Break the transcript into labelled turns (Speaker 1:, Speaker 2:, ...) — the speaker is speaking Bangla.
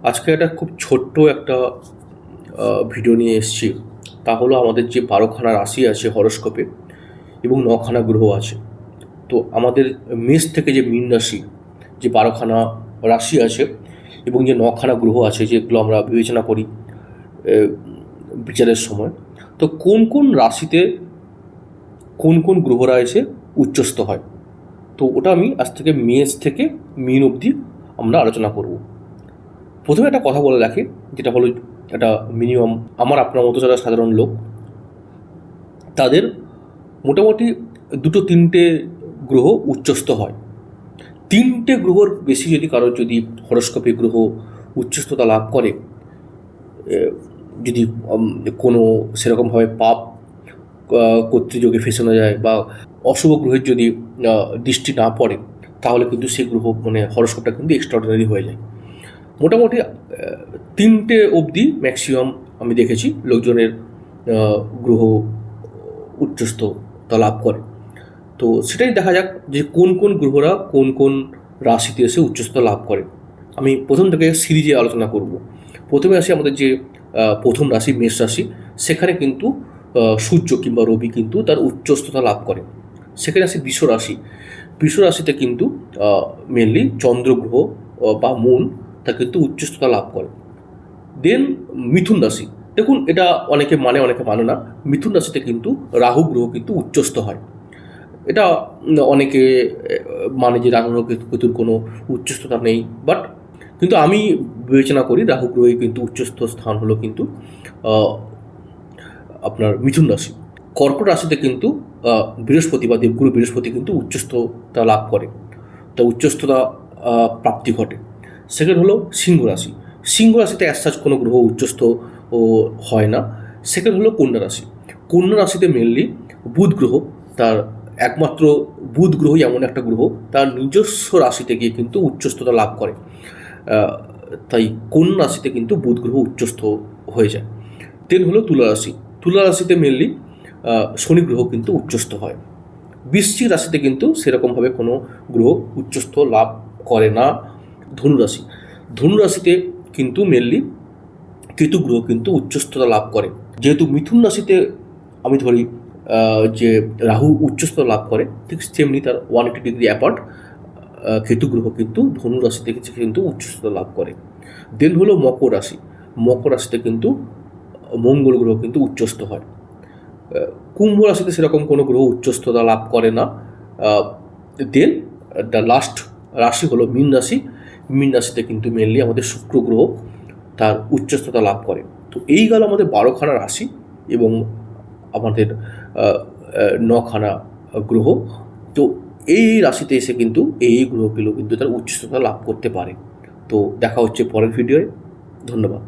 Speaker 1: আজকে একটা খুব ছোট্ট একটা ভিডিও নিয়ে এসেছি। তা হলো আমাদের যে 12খানা রাশি আছে হরোস্কোপে এবং 9খানা গ্রহ আছে। তো আমাদের মেষ থেকে যে মীন রাশি, যে 12খানা রাশি আছে এবং যে 9খানা গ্রহ আছে যেগুলো আমরা বিবেচনা করি বিচারের সময়, তো কোন কোন রাশিতে কোন কোন গ্রহরা এসে উচ্চস্থ হয়, তো ওটা আমি আজ থেকে মেষ থেকে মীন অবধি আমরা আলোচনা করব। প্রথমে একটা কথা বলে রাখি, যেটা হলো একটা মিনিমাম আমার আপনার মতো যারা সাধারণ লোক, তাদের মোটামুটি 2-3টে গ্রহ উচ্চস্থ হয়। 3টে গ্রহর বেশি যদি কারোর যদি হরোস্কোপে গ্রহ উচ্চস্থতা লাভ করে, যদি কোনো সেরকমভাবে পাপ কর্তৃযোগে ফেসানো যায় বা অশুভ গ্রহের যদি দৃষ্টি না পড়ে, তাহলে কিন্তু সেই গ্রহ মানে হরোস্কোপটা কিন্তু এক্সট্রাঅর্ডিনারি হয়ে যায়। মোটামুটি 3টে অবধি ম্যাক্সিমাম আমি দেখেছি লোকজনের গ্রহ উচ্চস্থতা লাভ করে। তো সেটাই দেখা যাক যে কোন কোন গ্রহরা কোন কোন রাশিতে এসে উচ্চস্থতা লাভ করে। আমি প্রথম থেকে সিরিজে আলোচনা করব। প্রথমে আসি আমাদের যে প্রথম রাশি মেষ রাশি, সেখানে কিন্তু সূর্য কিংবা রবি কিন্তু তার উচ্চস্থতা লাভ করে। সেখানে আসি বৃষ রাশি। বৃষ রাশিতে কিন্তু মেনলি চন্দ্রগ্রহ বা মুন তা কিন্তু উচ্চস্থতা লাভ করে। দেন মিথুন রাশি, দেখুন এটা অনেকে মানে অনেকে মানে না, মিথুন রাশিতে কিন্তু রাহু গ্রহ কিন্তু উচ্চস্থ হয়। এটা অনেকে মানে যে রাহু কেতুর কোনো উচ্চস্থতা নেই, বাট কিন্তু আমি বিবেচনা করি রাহু গ্রহে কিন্তু উচ্চস্থ স্থান হলো কিন্তু আপনার মিথুন রাশি। কর্কট রাশিতে কিন্তু বৃহস্পতি বা দেবগুরু বৃহস্পতি কিন্তু উচ্চস্থতা লাভ করে, তা উচ্চস্থতা প্রাপ্তি ঘটে। সেকেন্ড হলো সিংহ রাশি। সিংহ রাশিতে অ্যাজ কোনো গ্রহ উচ্চস্থ হয় না। সেকেন্ড হলো কন্যা রাশি। কন্যা রাশিতে মেনলি বুধ গ্রহ, তার একমাত্র বুধ গ্রহই এমন একটা গ্রহ তার নিজস্ব রাশিতে গিয়ে কিন্তু উচ্চস্থতা লাভ করে, তাই কন্যা রাশিতে কিন্তু বুধ গ্রহ উচ্চস্থ হয়ে যায়। দেন হলো তুলা রাশি। তুলা রাশিতে মেনলি শনি গ্রহ কিন্তু উচ্চস্থ হয়। বৃশ্চিক রাশিতে কিন্তু সেরকমভাবে কোনো গ্রহ উচ্চস্থ লাভ করে না। ধনুরাশি। ধনুরাশিতে কিন্তু মেনলি কেতু গ্রহ কিন্তু উচ্চস্থতা লাভ করে। যেহেতু মিথুন রাশিতে আমি ধরি যে রাহু উচ্চস্থতা লাভ করে, ঠিক তেমনি তার 180 ডিগ্রি অ্যাপার্ট কেতু গ্রহ কিন্তু ধনু রাশি থেকে কিন্তু উচ্চস্থতা লাভ করে। দেন হলো মকর রাশি। মকর রাশিতে কিন্তু মঙ্গল গ্রহ কিন্তু উচ্চস্থ হয়। কুম্ভ রাশিতে সেরকম কোনো গ্রহ উচ্চস্থতা লাভ করে না। দেন দ্য লাস্ট রাশি হলো মীন রাশি। মীন রাশিতে কিন্তু মেনলি আমাদের শুক্র গ্রহ তার উচ্চস্থতা লাভ করে। তো এই গেল আমাদের 12খানা রাশি এবং আমাদের 9খানা গ্রহ। তো এই রাশিতে এসে কিন্তু এই গ্রহগুলো কিন্তু তার উচ্চস্থতা লাভ করতে পারে। তো দেখা হচ্ছে পরের ভিডিওয়। ধন্যবাদ।